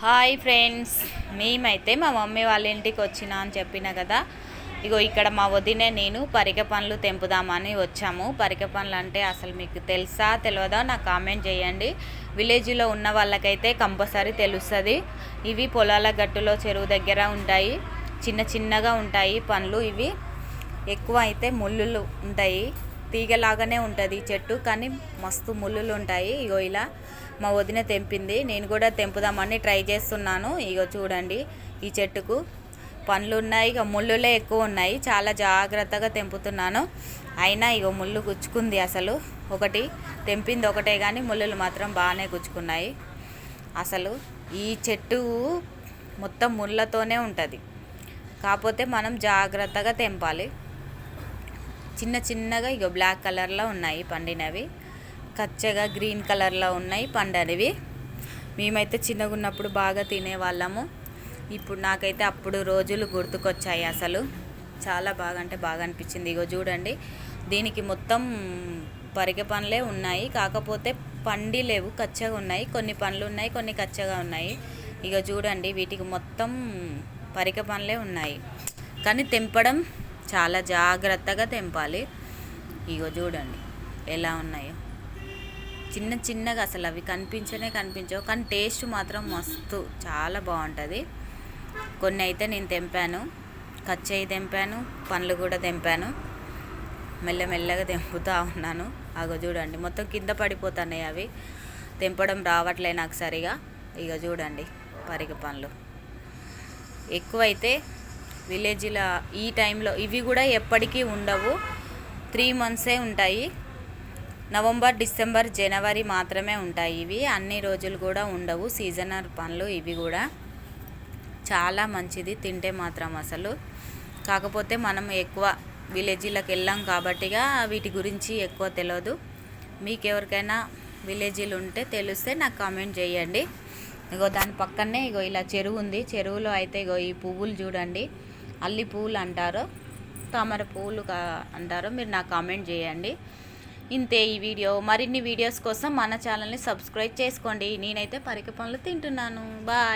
Hi friends, మేమైతే మా mummy వాళ్ళ ఇంటికి వచ్చినా అని చెప్పిన కదా. ఇగో ఇక్కడ మా వదినే నేను పరిగ పండ్లు తెంపుదామని వచ్చాము. పరిగ పండ్లు అంటే అసలు మీకు తెలుసా తెలియదా నాకు కామెంట్ చేయండి. విలేజ్లో ఉన్న వాళ్ళకైతే కంపల్సరీ తెలుస్తుంది. ఇవి పొలాల గట్టులో చెరువు దగ్గర ఉంటాయి. చిన్న చిన్నగా ఉంటాయి పండ్లు. ఇవి ఎక్కువ అయితే ముళ్ళులు ఉంటాయి. తీగలాగానే ఉంటుంది చెట్టు, కానీ మస్తు ముళ్ళులు ఉంటాయి. ఇగో ఇలా మా వదిన తెంపింది. నేను కూడా తెంపుదామని ట్రై చేస్తున్నాను. ఇగో చూడండి, ఈ చెట్టుకు పండ్లు ఉన్నాయి, ఇక ముళ్ళులే ఎక్కువ ఉన్నాయి. చాలా జాగ్రత్తగా తెంపుతున్నాను. అయినా ఇగో ముళ్ళు గుచ్చుకుంది. అసలు ఒకటి తెంపింది ఒకటే, కానీ ముళ్ళులు మాత్రం బాగానే గుచ్చుకున్నాయి. అసలు ఈ చెట్టు మొత్తం ముళ్ళతోనే ఉంటుంది, కాకపోతే మనం జాగ్రత్తగా తెంపాలి. చిన్న చిన్నగా ఇగో బ్లాక్ కలర్లో ఉన్నాయి పండినవి, కచ్చగా గ్రీన్ కలర్లో ఉన్నాయి పండనివి. మేమైతే చిన్నగా ఉన్నప్పుడు బాగా తినేవాళ్ళము. ఇప్పుడు నాకైతే అప్పుడు రోజులు గుర్తుకొచ్చాయి. అసలు చాలా బాగా అంటే బాగా అనిపించింది. ఇగో చూడండి, దీనికి మొత్తం పరిగ పండ్లే ఉన్నాయి, కాకపోతే పండి లేవు, కచ్చగా ఉన్నాయి. కొన్ని పండ్లు ఉన్నాయి, కొన్ని కచ్చగా ఉన్నాయి. ఇగో చూడండి, వీటికి మొత్తం పరిగ పండ్లే ఉన్నాయి, కానీ తెంపడం చాలా జాగ్రత్తగా తెంపాలి. ఇగో చూడండి ఎలా ఉన్నాయో, చిన్న చిన్నగా. అసలు అవి కనిపించవు, కానీ టేస్ట్ మాత్రం మస్తు చాలా బాగుంటుంది. కొన్ని అయితే నేను తెంపాను, కచ్చయి తెంపాను, పండ్లు కూడా తెంపాను. మెల్లమెల్లగా తెంపుతూ ఉన్నాను. అగో చూడండి, మొత్తం కింద పడిపోతున్నాయి. అవి తెంపడం రావట్లే నాకు సరిగా. ఇక చూడండి, పరిగ పండ్లు ఎక్కువైతే విలేజ్లో ఈ టైంలో. ఇవి కూడా ఎప్పటికీ ఉండవు, 3 monthsే ఉంటాయి. నవంబర్, డిసెంబర్, జనవరి మాత్రమే ఉంటాయి. ఇవి అన్ని రోజులు కూడా ఉండవు. సీజనల్ పండ్లు ఇవి కూడా చాలా మంచిది తింటే మాత్రం అసలు. కాకపోతే మనం ఎక్కువ విలేజ్లకు వెళ్ళాం కాబట్టిగా వీటి గురించి ఎక్కువ తెలియదు. మీకు ఎవరికైనా విలేజ్లు ఉంటే తెలిస్తే నాకు కామెంట్ చేయండి. ఇగో దాని పక్కనే ఇగో ఇలా చెరువు ఉంది. చెరువులో అయితే ఇగో ఈ పువ్వులు చూడండి, అల్లి పువ్వులు అంటారు, తామర పువ్వులు అంటారు. మీరు నాకు కామెంట్ చేయండి. ఇంతే ఈ వీడియో. మరిన్ని వీడియోస్ కోసం మన ఛానల్ని సబ్స్క్రైబ్ చేసుకోండి. నేనైతే పరిగ పండ్లు తింటున్నాను. బాయ్.